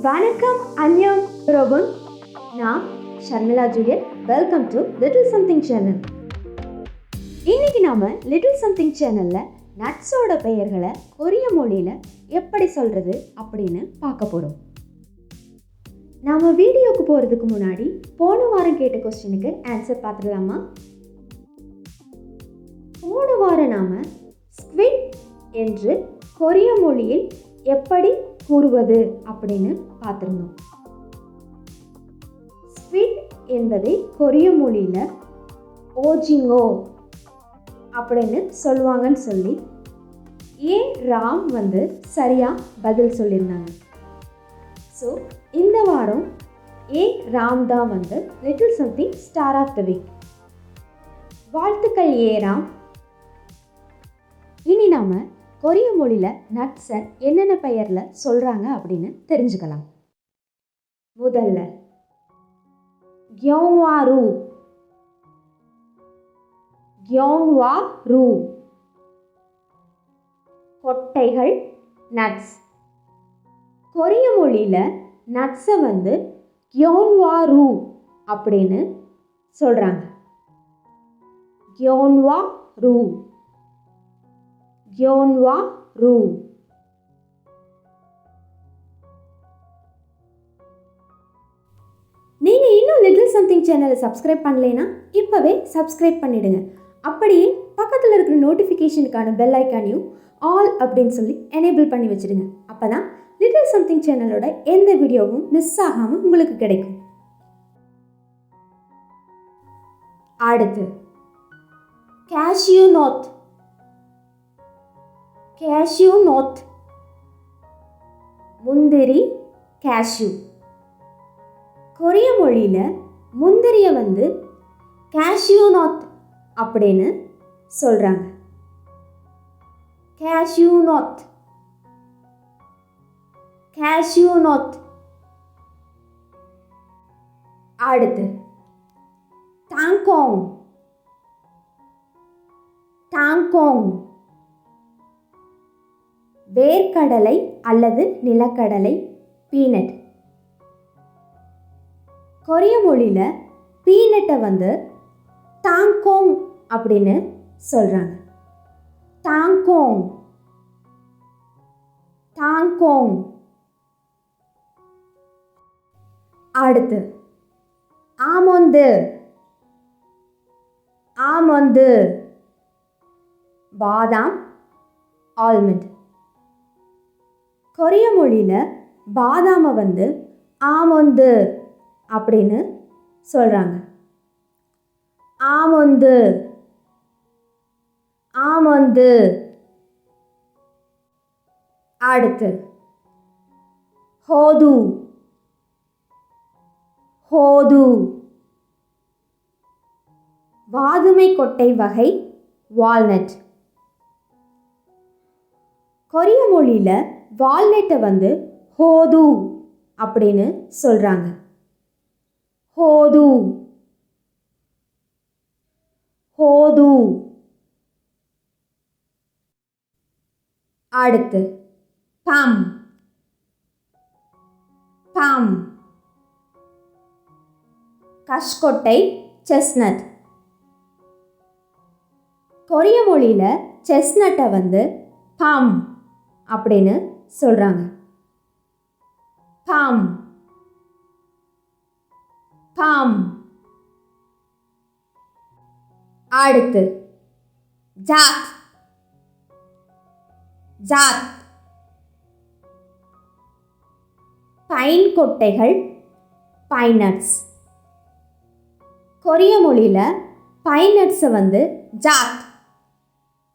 வணக்கம் அன்யம் ரோபன். நான் Sharmila Juliet. Welcome to little something channel. இன்னைக்கு நாம லிட்டில் சம்திங் சேனல்ல நட்ஸோட பெயர்களை கொரிய மொழியில எப்படி சொல்றது அப்படின்னு பார்க்க போறோம். நாம வீடியோக்கு போறதுக்கு முன்னாடி போன வாரம் கேட்ட கொஸ்டினுக்கு ஆன்சர் பார்த்துடலாமா? போன வாரம் நாம ஸ்குவிட் என்று கொரிய மொழியில் எப்படி கூறுவது அப்படின்னு பார்த்துருந்தோம். ஸ்குவிட் என்பதை கொரிய மொழியில் ஓஜிங்கோ அப்படின்னு சொல்லுவாங்கன்னு சொல்லி ராம் சரியாக பதில் சொல்லியிருந்தாங்க. ஸோ இந்த வாரம் ராம் தான் little something star of the week. வாழ்த்துக்கள் ராம். இனி நாம் கொரிய மொழியில் நட்ஸை என்னென்ன பெயரில் சொல்கிறாங்க அப்படின்னு தெரிஞ்சுக்கலாம். முதல்ல கியோங்வாரு. கியோங்வாரு கொட்டைகள், நட்ஸ். கொரிய மொழியில் நட்ஸை கியோங்வாரு அப்படின்னு சொல்கிறாங்க. கியோங்வாரு கியோன்வாரு. நீங்கள் இன்னும் லிட்டில் சம்திங் சேனலை சப்ஸ்கிரைப் பண்ணலைன்னா இப்போவே சப்ஸ்கிரைப் பண்ணிவிடுங்க. அப்படியே பக்கத்தில் இருக்கிற நோட்டிஃபிகேஷனுக்கான பெல் ஐக்கானையும் ஆல் அப்படின்னு சொல்லி எனேபிள் பண்ணி வச்சுடுங்க. அப்போ தான் லிட்டில் சம்திங் சேனலோட எந்த வீடியோவும் மிஸ் ஆகாமல் உங்களுக்கு கிடைக்கும். அடுத்து கேஷ்யூ நோட். கேஷ்யூ நோட் முந்திரி, கேஷ்யூ. கொரிய மொழியில் முந்திரியை கேஷ்யூ நோட் அப்படின்னு சொல்கிறாங்க. Cashew nut, cashew nut. அடுத்து டாங்கோங். டாங்கோங் வேர்க்கடலை அல்லது நிலக்கடலை, பீனட். கொரிய மொழியில் பீனட்டை டாங்கோங் அப்படின்னு சொல்கிறாங்க. டாங்கோங், டாங்கோங். அடுத்து ஆமோந்து. ஆமோந்து பாதாம், ஆல்மண்ட். கொரிய மொழியில் பாதாமை ஆமோந்து அப்படின்னு சொல்கிறாங்க. ஆமோந்து, ஆமோந்து. அடுத்து ஹோது. ஹோது வாதுமை கொட்டை வகை, வால்நட். கொரிய மொழியில் வால்நட்டை ஹோது அப்படின்னு சொல்கிறாங்க. ஹோது, ஹோது. அடுத்து பாம். Bomb கஷ்கொட்டை, chestnut. கொரிய மொழியில் செஸ்னட்டை பாம் அப்படின்னு சொல்கிறாங்க. பாம், பாம். அடுத்து ஜாத். ஜாத் பைன் கொட்டைகள், பைனட்ஸ். கொரிய மொழியில் பைனட்ஸை ஜாத்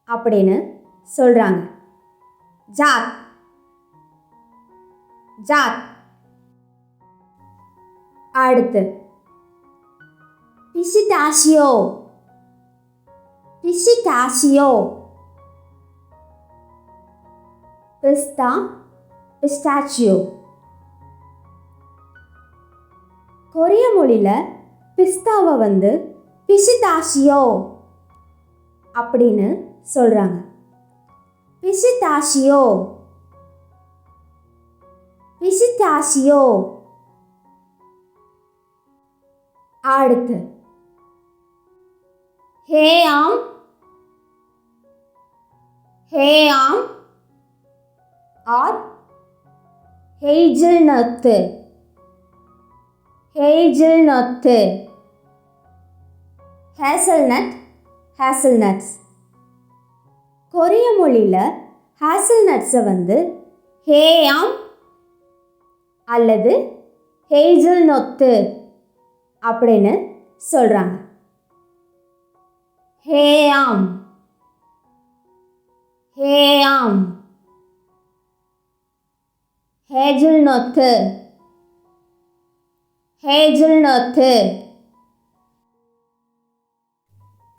அப்படின்னு சொல்கிறாங்க. ஜாத், ஜாத். அடுத்து பிஸ்டாச்சியோ. பிஸ்டாச்சியோ பிஸ்தா, பிஸ்டாச்சியோ. கொரிய மொழியில் பிஸ்தாவை பிஸ்டாச்சியோ அப்படின்னு சொல்கிறாங்க. Pistachio, pistachio. Pistachio. அடுத்து ham, or hazelnut. hazelnuts. கொரிய மொழியில் ஹேசல்நட்ஸை வந்து ஹேயாம் அல்லது ஹேசல்நொத்து அப்படின்னு சொல்கிறாங்க. ஹேயாம், ஹேசல்நொத்து.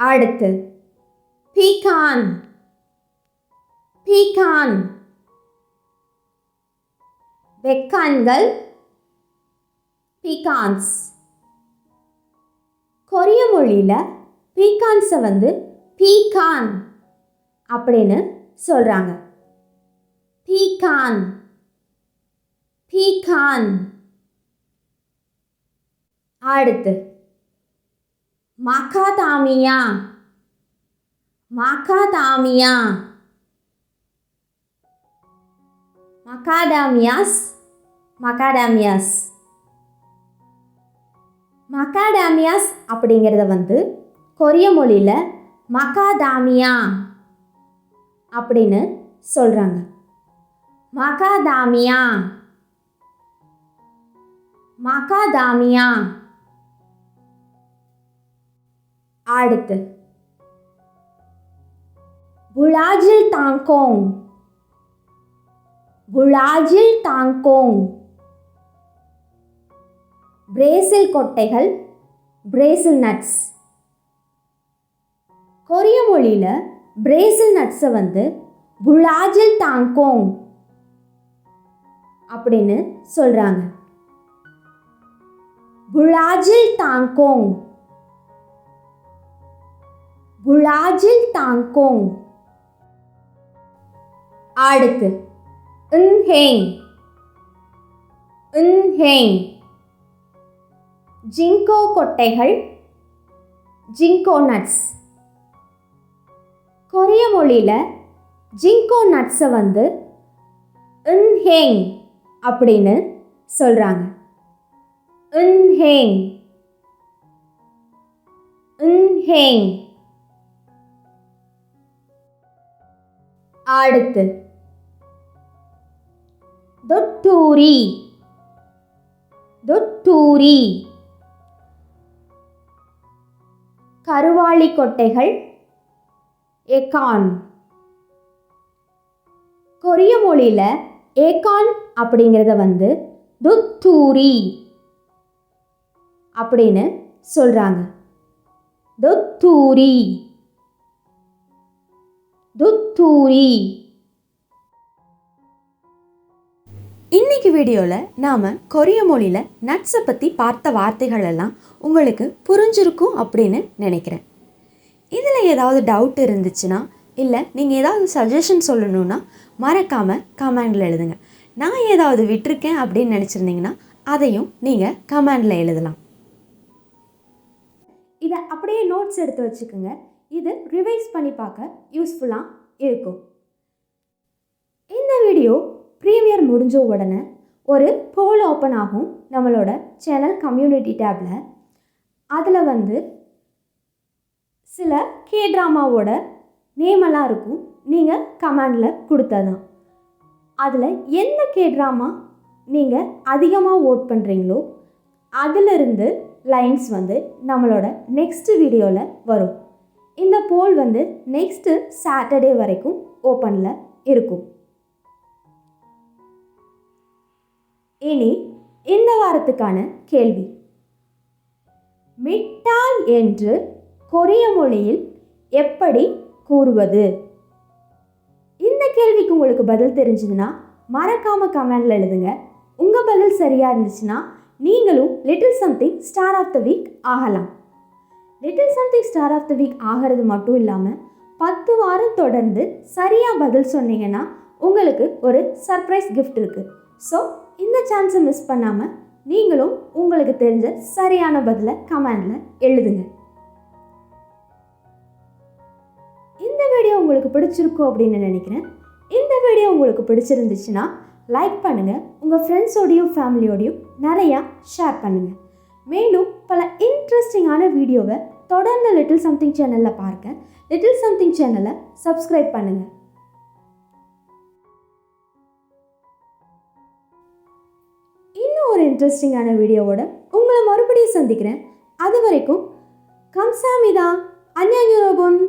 அடுத்து பீகான். வெக்கான்கள், பீகான்ஸ். கொரிய மொழியில் பீகான்ஸை வந்து பீகான் அப்படின்னு சொல்கிறாங்க. பீகான். அடுத்து மகாதாமியா. மகாடாமியாஸ் அப்படிங்கிறத வந்து கொரிய மொழியில் மகாதாமியா அப்படின்னு சொல்கிறாங்க. மகாதாமியா. அடுத்து புலாஜில் தாங்கோங். பிரேசில் கொட்டைகள், பிரேசில் நட்ஸ். கொரிய மொழியில் பிரேசில் நட்ஸை வந்து புலாஜில் தாங்கோங் அப்படின்னு சொல்கிறாங்க. புலாஜில் தாங்கோங். அடுத்து இன்ஹேங். ஜிங்கோ கொட்டைகள், ஜிங்கோ நட்ஸ். கொரிய மொழியில் ஜிங்கோ நட்ஸை வந்து இன்ஹேங் அப்படின்னு சொல்கிறாங்க. இன்ஹேங். அடுத்து தொட்டூரி. கருவாளி கொட்டைகள், ஏகான். கொரிய மொழியில் ஏகான் அப்படிங்கிறத வந்து தொட்டூரி அப்படின்னு சொல்கிறாங்க. தொட்டூரி. இன்னைக்கு வீடியோவில் நாம் கொரிய மொழியில் நட்ஸை பற்றி பார்த்த வார்த்தைகள் எல்லாம் உங்களுக்கு புரிஞ்சிருக்கும் அப்படின்னு நினைக்கிறேன். இதில் ஏதாவது டவுட் இருந்துச்சுன்னா, இல்லை நீங்கள் ஏதாவது சஜஷன் சொல்லணுன்னா மறக்காமல் கமெண்டில் எழுதுங்க. நான் ஏதாவது விட்டுருக்கேன் அப்படின்னு நினச்சிருந்தீங்கன்னா அதையும் நீங்கள் கமெண்டில் எழுதலாம். இதை அப்படியே நோட்ஸ் எடுத்து வச்சுக்கோங்க. இது ரிவைஸ் பண்ணி பார்க்க யூஸ்ஃபுல்லாக இருக்கும். இந்த வீடியோ ப்ரீமியர் முடிஞ்ச உடனே ஒரு போல் ஓப்பன் ஆகும் நம்மளோட சேனல் கம்யூனிட்டி டேப்பில். அதில் வந்து சில ட்ராமாவோட நேமெல்லாம் இருக்கும். நீங்கள் கமெண்டில் கொடுத்ததான். அதில் எந்த ட்ராமா நீங்கள் அதிகமாக ஓட் பண்ணுறீங்களோ அதிலிருந்து லைன்ஸ் வந்து நம்மளோட நெக்ஸ்ட் வீடியோவில் வரும். இந்த போல் வந்து நெக்ஸ்ட்டு சாட்டர்டே வரைக்கும் ஓப்பனில் இருக்கும். இனி இந்த வாரத்துக்கான கேள்வி. மிட்டாய் என்று கொரிய மொழியில் எப்படி கூறுவது? இந்த கேள்விக்கு உங்களுக்கு பதில் தெரிஞ்சதுன்னா மறக்காமல் கமெண்டில் எழுதுங்க. உங்கள் பதில் சரியாக இருந்துச்சுன்னா நீங்களும் little something star of the week ஆகலாம். Little something star of the week ஆகிறது மட்டும் இல்லாமல் 10 வாரம் தொடர்ந்து சரியாக பதில் சொன்னீங்கன்னா உங்களுக்கு ஒரு சர்ப்ரைஸ் கிஃப்ட் இருக்குது. ஸோ இந்த சான்ஸை மிஸ் பண்ணாமல் நீங்களும் உங்களுக்கு தெரிஞ்ச சரியான பதிலை கமெண்டில் எழுதுங்க. இந்த வீடியோ உங்களுக்கு பிடிச்சிருக்கும் அப்படின்னு நினைக்கிறேன். இந்த வீடியோ உங்களுக்கு பிடிச்சிருந்துச்சுன்னா லைக் பண்ணுங்கள், உங்கள் ஃப்ரெண்ட்ஸோடையும் ஃபேமிலியோடையும் நிறையா ஷேர் பண்ணுங்கள். மேலும் பல இன்ட்ரெஸ்டிங்கான வீடியோவை தொடர்ந்து லிட்டில் சம்திங் சேனலில் பார்க்க லிட்டில் சம்திங் சேனலை சப்ஸ்கிரைப் பண்ணுங்கள். இன்னும் ஒரு இன்ட்ரெஸ்டிங்கான வீடியோவோட உங்களை மறுபடியும் சந்திக்கிறேன். அது வரைக்கும் கம்சாமிதா, அன்யான் யூரோபன்.